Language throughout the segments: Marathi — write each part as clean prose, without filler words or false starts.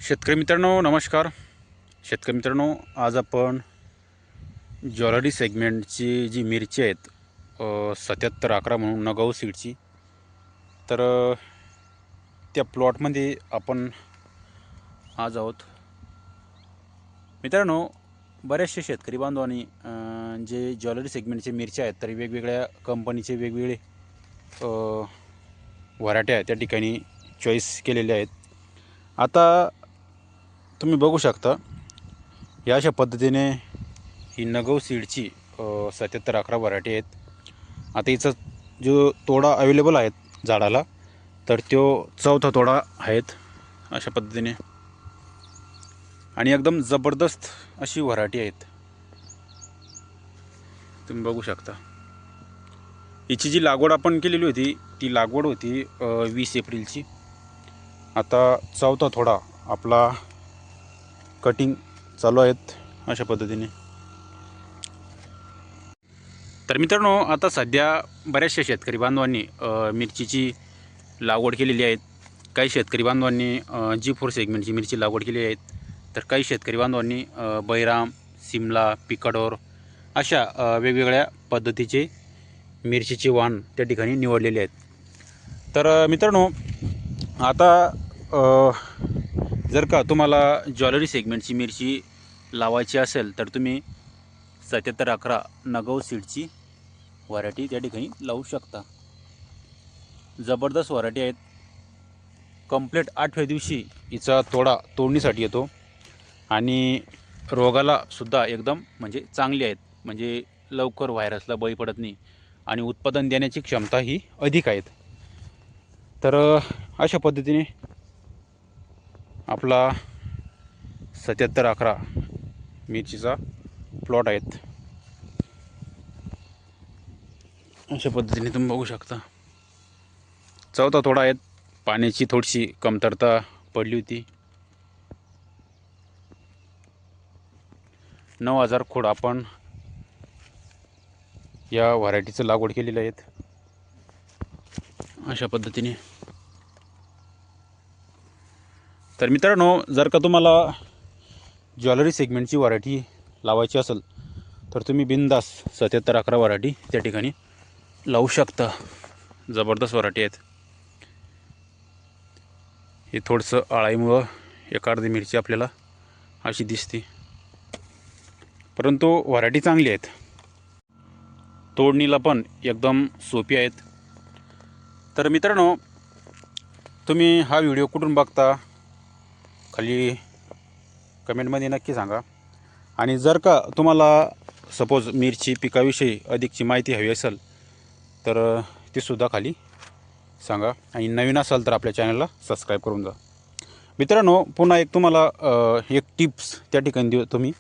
शेतकरी मित्रांनो नमस्कार. शेतकरी मित्रांनो, आज आपण ज्वेलरी सेगमेंटची जी मिरची आहेत 7711 म्हणून नगाऊ सीडची, तर त्या प्लॉटमध्ये आपण आज आहोत. मित्रांनो, बरेचसे शेतकरी बांधवांनी जे ज्वेलरी सेगमेंटचे मिरच्या आहेत तर वेगवेगळ्या कंपनीचे वेगवेगळे व्हरायटी त्या ठिकाणी चॉईस केलेले आहेत. आता तुम्ही बघू शकता, या अशा पद्धतीने ही नगाऊ सीडची 7711 व्हरायटी आहेत. आता हिचा जो तोडा अवेलेबल आहेत झाडाला, तर तो चौथा तोडा आहेत अशा पद्धतीने, आणि एकदम जबरदस्त अशी व्हरायटी आहेत. तुम्ही बघू शकता, हिची जी लागवड आपण केलेली होती ती लागवड होती 20 एप्रिलची. आता चौथा तोडा आपला कटिंग चालू आहेत अशा पद्धतीने. तर मित्रांनो, आता सध्या बऱ्याचशा शेतकरी बांधवांनी मिरचीची लागवड केलेली आहेत. काही शेतकरी बांधवांनी G4 सेगमेंटची मिरची लागवड केलेली आहेत, तर काही शेतकरी बांधवांनी बैराम, सिमला, पिकाडोर अशा वेगवेगळ्या पद्धतीचे मिरचीचे वाण त्या ठिकाणी निवडलेले आहेत. तर मित्रांनो, आता जर का तुम्हाला ज्वेलरी सेगमेंटची मिरची लावायची असेल तर तुम्ही 7711 नगाऊ सीडची व्हरायटी त्या ठिकाणी लावू शकता. जबरदस्त व्हरायटी आहेत. कंप्लीट 8व्या दिवशी हिचा तोडा तोडणीसाठी येतो, आणि रोगाला सुद्धा एकदम म्हणजे चांगली आहेत, म्हणजे लवकर व्हायरसला बळी पडत नाही, आणि उत्पादन देण्याची क्षमता ही अधिक आहेत. तर अशा पद्धतीने आपला 7711 मिरचीचा प्लॉट आहेत. अशा पद्धतीने तुम्ही बघू शकता, चौथा तोडा आहेत. पाण्याची थोडीशी कमतरता पडली होती. 9000 खोड आपण या व्हरायटीचं लागवड केलेलं आहेत अशा पद्धतीने. तर मित्रांनो, जर का तुम्हाला ज्वेलरी सेगमेंटची व्हरायटी लावायची असेल तर तुम्ही बिंदास 7711 व्हरायटी त्या ठिकाणी लावू शकता. जबरदस्त व्हरायटी आहेत. हे थोडंसं आळाईमुळं एक अर्धी मिरची आपल्याला अशी दिसते, परंतु व्हरायटी चांगली आहेत. तोडणीला पण एकदम सोपी आहेत. तर मित्रांनो, तुम्ही हा व्हिडिओ कुठून बघता खाली कमेंटमध्ये नक्की सांगा. आणि जर का तुम्हाला सपोज मिरची पिकाविषयी अधिकची माहिती हवी असेल तर तीसुद्धा खाली सांगा. आणि नवीन असाल तर आपल्या चॅनलला सबस्क्राईब करून जा. मित्रांनो, पुन्हा एक तुम्हाला एक टिप्स त्या ठिकाणी देऊ. तुम्ही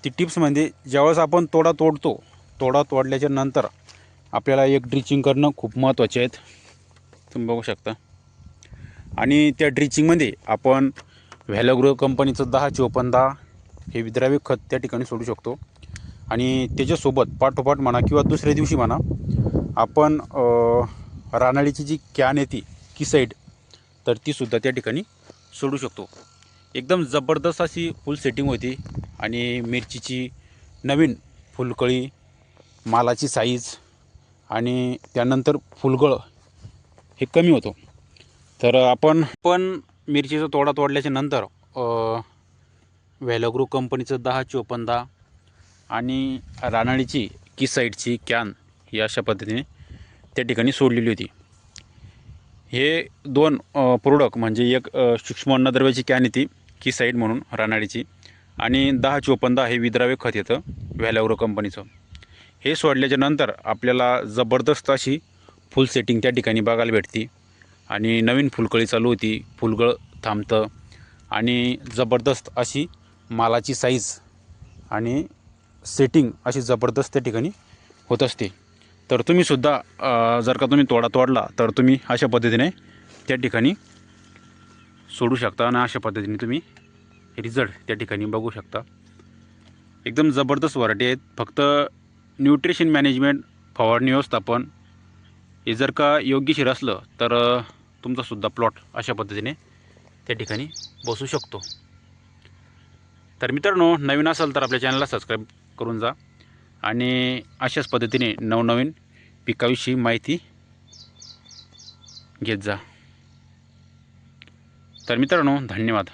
ती टिप्स म्हणजे, ज्यावेळेस आपण तोडा तोडतो, तोडा तोडल्याच्या नंतर आपल्याला एक ड्रिचिंग करणं खूप महत्त्वाचे आहेत. तुम्ही बघू शकता, आणि त्या ड्रिचिंगमध्ये आपण व्हॅलोग्रो कंपनीचं 10-54-10 हे विद्राव्य खत त्या ठिकाणी सोडू शकतो. आणि त्याच्यासोबत पाठोपाठ म्हणा किंवा दुसऱ्या दिवशी म्हणा, आपण रानाळीची जी कॅन येते किसाईड, तर तीसुद्धा त्या ठिकाणी सोडू शकतो. एकदम जबरदस्त अशी फुल सेटिंग होती, आणि मिरचीची नवीन फुलकळी, मालाची साईज, आणि त्यानंतर फुलगळ हे कमी होतो. तर आपण मिरचीचा तोडा तोडल्याच्या नंतर व्हॅलोग्रो कंपनीचं 10-54-10 आणि रानाळीची किसाईडची कॅन ही अशा पद्धतीने त्या ठिकाणी सोडलेली होती. हे दोन प्रोडक्ट म्हणजे, एक सूक्ष्म अन्नद्रव्याची कॅन येते किसाईड म्हणून रानाळीची, आणि 10-54-10 हे विद्राव्य खत येतं व्हॅलोग्रो कंपनीचं. हे सोडल्याच्या नंतर आपल्याला जबरदस्त अशी फुल सेटिंग त्या ठिकाणी बघायला भेटते, आणि नवीन फुलकळी चालू होती, फुलगळ थांबतं, आणि जबरदस्त अशी मालाची साईज आणि सेटिंग अशी जबरदस्त त्या ठिकाणी होत असते. तर तुम्हीसुद्धा जर का तुम्ही तोडा तोडला तर तुम्ही अशा पद्धतीने त्या ठिकाणी सोडू शकता, आणि अशा पद्धतीने तुम्ही रिझल्ट त्या ठिकाणी बघू शकता. एकदम जबरदस्त व्हरायटी आहेत. फक्त न्यूट्रिशन मॅनेजमेंट, फवारणी व्यवस्थापन हे जर का योग्यशीर असलं तर तुमचासुद्धा प्लॉट अशा पद्धतीने त्या ठिकाणी बसू शकतो. तर मित्रांनो, नवीन असाल तर आपल्या चॅनलला सबस्क्राईब करून जा आणि अशाच पद्धतीने नवनवीन पिकाविषयी माहिती घेत जा. तर मित्रांनो, धन्यवाद.